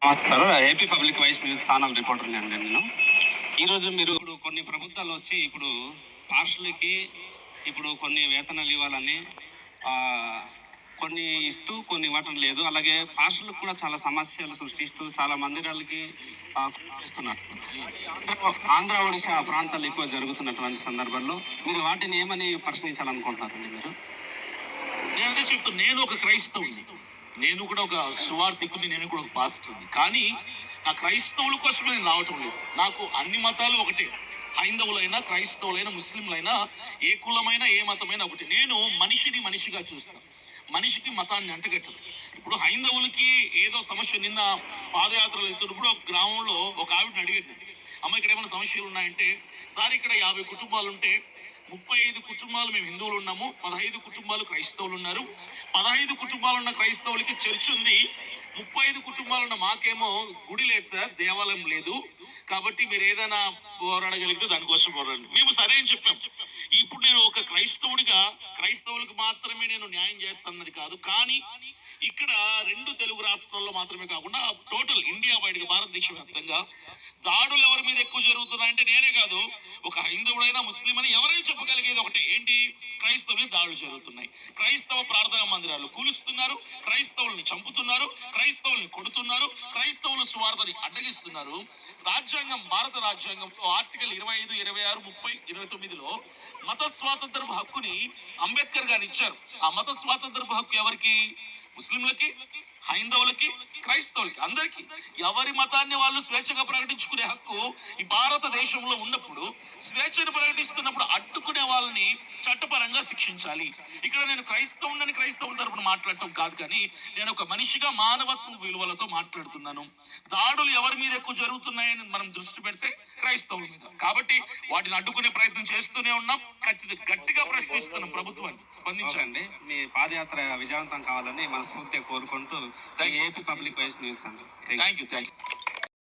Sir, AP public voice news channel రిపోర్టర్ని అండి నేను. ఈరోజు మీరు ఇప్పుడు కొన్ని ప్రభుత్వాలు వచ్చి ఇప్పుడు పాస్టర్లకి ఇప్పుడు కొన్ని వేతనాలు ఇవ్వాలని ఆ, కొన్ని ఇస్తూ కొన్ని ఇవ్వటం లేదు. అలాగే పాస్టర్లకు కూడా చాలా సమస్యలు సృష్టిస్తూ చాలా మందిరాలకి చేస్తున్నారు. ఆంధ్ర ఒడిశా ప్రాంతాలు ఎక్కువ జరుగుతున్నటువంటి సందర్భంలో మీరు వాటిని ఏమని ప్రశ్నించాలనుకుంటున్నారండి మీరు? నేనదే చెప్తాను. నేను ఒక క్రైస్తవుని, నేను కూడా ఒక సువార్థికుని, నేను కూడా ఒక పాస్టర్ని. కానీ నా క్రైస్తవుల కోసమే నేను రావటం లేదు. నాకు అన్ని మతాలు ఒకటే. హైందవులైనా, క్రైస్తవులైనా, ముస్లింలైనా, ఏ కులమైనా, ఏ మతమైనా ఒకటి. నేను మనిషిని మనిషిగా చూస్తాను. మనిషికి మతాన్ని అంటగట్టదు. ఇప్పుడు హైందవులకి ఏదో సమస్య, నిన్న పాదయాత్రలు వెళ్తున్నప్పుడు ఒక గ్రామంలో ఒక ఆవిడని అడిగాను, అమ్మ ఇక్కడ ఏమైనా సమస్యలు ఉన్నాయంటే, సార్ ఇక్కడ 50 కుటుంబాలు ఉంటే 35 కుటుంబాలు మేము హిందువులు ఉన్నాము, 15 కుటుంబాలు క్రైస్తవులు ఉన్నారు. 15 కుటుంబాలు ఉన్న క్రైస్తవులకి చర్చ్ ఉంది, 35 కుటుంబాలు ఉన్న మాకేమో గుడి లేదు సార్, దేవాలయం లేదు. కాబట్టి మీరు ఏదైనా పోరాడగలిగితే దానికోసం పోరాడండి. మేము సరే అని చెప్పాం. ఇప్పుడు నేను ఒక క్రైస్తవుడిగా క్రైస్తవులకు మాత్రమే నేను న్యాయం చేస్తానన్నది కాదు, కానీ ఇక్కడ 2 తెలుగు రాష్ట్రాల్లో మాత్రమే కాకుండా టోటల్ ఇండియా వైడ్గా, భారతదేశ వ్యాప్తంగా దాడులు ఎవరి మీద ఎక్కువ జరుగుతున్నాయంటే నేనే కాదు, ఒక హైందవుడైనా ముస్లిం అని ఎవరైనా చెప్పగలిగేది ఒకటే, ఏంటి? క్రైస్తవుల మీద దాడులు జరుగుతున్నాయి. క్రైస్తవ ప్రార్థనా మందిరాలు కూలుస్తున్నారు, క్రైస్తవుల్ని చంపుతున్నారు, క్రైస్తవుల్ని కొడుతున్నారు, క్రైస్తవుల సువార్తని అడ్డగిస్తున్నారు. రాజ్యాంగం, భారత రాజ్యాంగంలో ఆర్టికల్ 25, 26, 30, 29లో మత స్వాతంత్రపు హక్కుని అంబేద్కర్ గారు ఇచ్చారు. ఆ మత స్వాతంత్రపు హక్కు ఎవరికి? ముస్లింలకి, హైందవులకి, క్రైస్తవులకి, అందరికీ. ఎవరి మతాన్ని వాళ్ళు స్వేచ్ఛగా ప్రకటించుకునే హక్కు ఈ భారతదేశంలో ఉన్నప్పుడు, స్వేచ్ఛను ప్రకటిస్తున్నప్పుడు అడ్డుకునే వాళ్ళని చట్టపరంగా శిక్షించాలి. ఇక్కడ నేను క్రైస్తవుని క్రైస్తవుల తరపున మాట్లాడటం కాదు, కానీ నేను ఒక మనిషిగా మానవత్వ విలువలతో మాట్లాడుతున్నాను. దాడులు ఎవరి మీద ఎక్కువ జరుగుతున్నాయని మనం దృష్టి పెడితే క్రైస్తవుల మీద. కాబట్టి వాటిని అడ్డుకునే ప్రయత్నం చేస్తూనే ఉన్నాం. ఖచ్చితంగా గట్టిగా ప్రశ్నిస్తున్నాం ప్రభుత్వాన్ని, స్పందించండి. మీ పాదయాత్ర విజయవంతం కావాలని మనస్ఫూర్తిగా కోరుకుంటూ ఏపీ పబ్లిక్ వాయిస్ న్యూస్ అండి. Thank you.